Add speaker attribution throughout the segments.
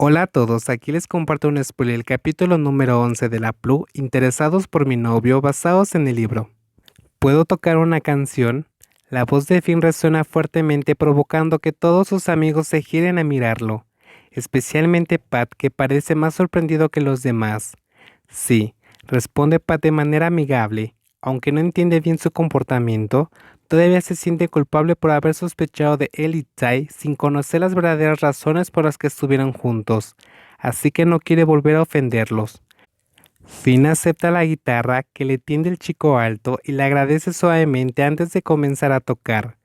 Speaker 1: Hola a todos, aquí les comparto un spoiler del capítulo número 11 de la Plu, interesados por mi novio, basados en el libro. ¿Puedo tocar una canción? La voz de Finn resuena fuertemente provocando que todos sus amigos se giren a mirarlo, especialmente Pat, que parece más sorprendido que los demás. Sí, responde Pat de manera amigable, aunque no entiende bien su comportamiento, todavía se siente culpable por haber sospechado de él y Tai sin conocer las verdaderas razones por las que estuvieron juntos, así que no quiere volver a ofenderlos. Finn acepta la guitarra que le tiende el chico alto y le agradece suavemente antes de comenzar a tocar.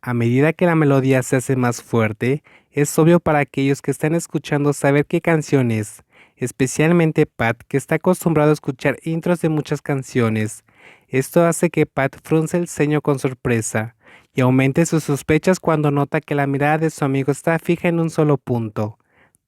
Speaker 1: A medida que la melodía se hace más fuerte, es obvio para aquellos que están escuchando saber qué canción es, especialmente Pat, que está acostumbrado a escuchar intros de muchas canciones. Esto hace que Pat frunce el ceño con sorpresa y aumente sus sospechas cuando nota que la mirada de su amigo está fija en un solo punto,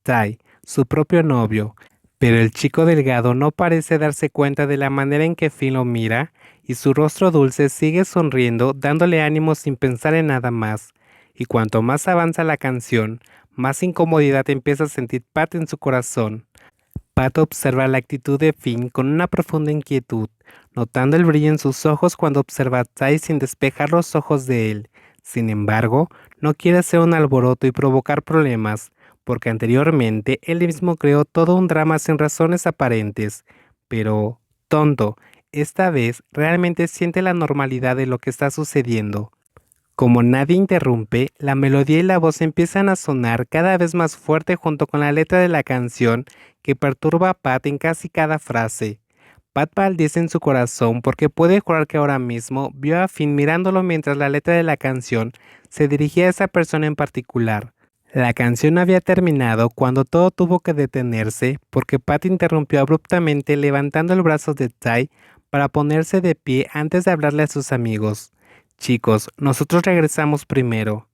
Speaker 1: Tai, su propio novio. Pero el chico delgado no parece darse cuenta de la manera en que Finn lo mira, y su rostro dulce sigue sonriendo, dándole ánimo sin pensar en nada más. Y cuanto más avanza la canción, más incomodidad empieza a sentir Pat en su corazón. Pat observa la actitud de Finn con una profunda inquietud, notando el brillo en sus ojos cuando observa a Tai sin despejar los ojos de él. Sin embargo, no quiere hacer un alboroto y provocar problemas, porque anteriormente él mismo creó todo un drama sin razones aparentes. Pero, tonto, esta vez realmente siente la normalidad de lo que está sucediendo. Como nadie interrumpe, la melodía y la voz empiezan a sonar cada vez más fuerte junto con la letra de la canción que perturba a Pat en casi cada frase. Pat palidece en su corazón porque puede jurar que ahora mismo vio a Finn mirándolo mientras la letra de la canción se dirigía a esa persona en particular. La canción había terminado cuando todo tuvo que detenerse porque Pat interrumpió abruptamente levantando el brazo de Tai para ponerse de pie antes de hablarle a sus amigos. Chicos, nosotros regresamos primero.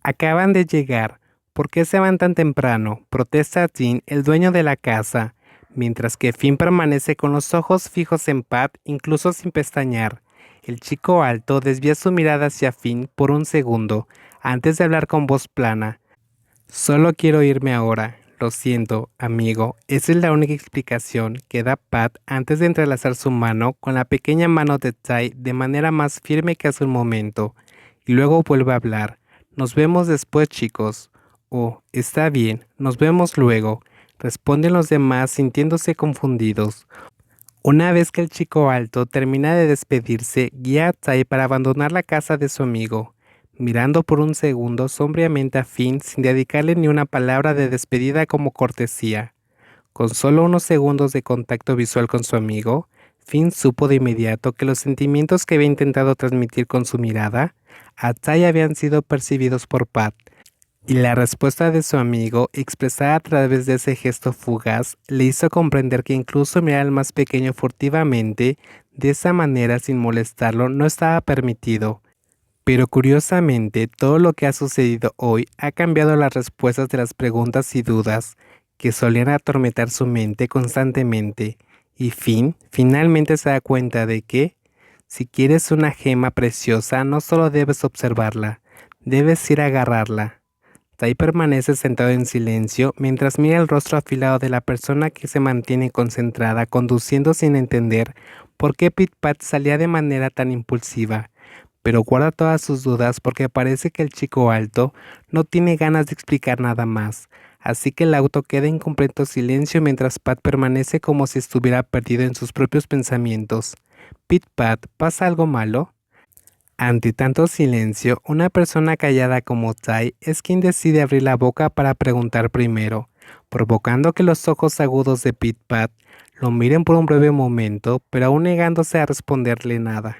Speaker 1: Acaban de llegar. ¿Por qué se van tan temprano? Protesta Dean, el dueño de la casa, mientras que Finn permanece con los ojos fijos en Pat, incluso sin pestañear. El chico alto desvía su mirada hacia Finn por un segundo, antes de hablar con voz plana. Solo quiero irme ahora. Lo siento, amigo. Esa es la única explicación que da Pat antes de entrelazar su mano con la pequeña mano de Tai de manera más firme que hace un momento. Y luego vuelve a hablar. Nos vemos después, chicos. Oh, está bien. Nos vemos luego. Responden los demás sintiéndose confundidos. Una vez que el chico alto termina de despedirse, guía a Tai para abandonar la casa de su amigo, mirando por un segundo sombríamente a Finn sin dedicarle ni una palabra de despedida como cortesía. Con solo unos segundos de contacto visual con su amigo, Finn supo de inmediato que los sentimientos que había intentado transmitir con su mirada a Tai habían sido percibidos por Pat. Y la respuesta de su amigo, expresada a través de ese gesto fugaz, le hizo comprender que incluso mirar al más pequeño furtivamente, de esa manera sin molestarlo, no estaba permitido. Pero curiosamente, todo lo que ha sucedido hoy ha cambiado las respuestas de las preguntas y dudas que solían atormentar su mente constantemente, y Finn finalmente se da cuenta de que, si quieres una gema preciosa, no solo debes observarla, debes ir a agarrarla. Tai permanece sentado en silencio mientras mira el rostro afilado de la persona que se mantiene concentrada conduciendo sin entender por qué Pit Pat salía de manera tan impulsiva, pero guarda todas sus dudas porque parece que el chico alto no tiene ganas de explicar nada más, así que el auto queda en completo silencio mientras Pat permanece como si estuviera perdido en sus propios pensamientos. Pit Pat, ¿pasa algo malo? Ante tanto silencio, una persona callada como Tai es quien decide abrir la boca para preguntar primero, provocando que los ojos agudos de Pit Pat lo miren por un breve momento, pero aún negándose a responderle nada.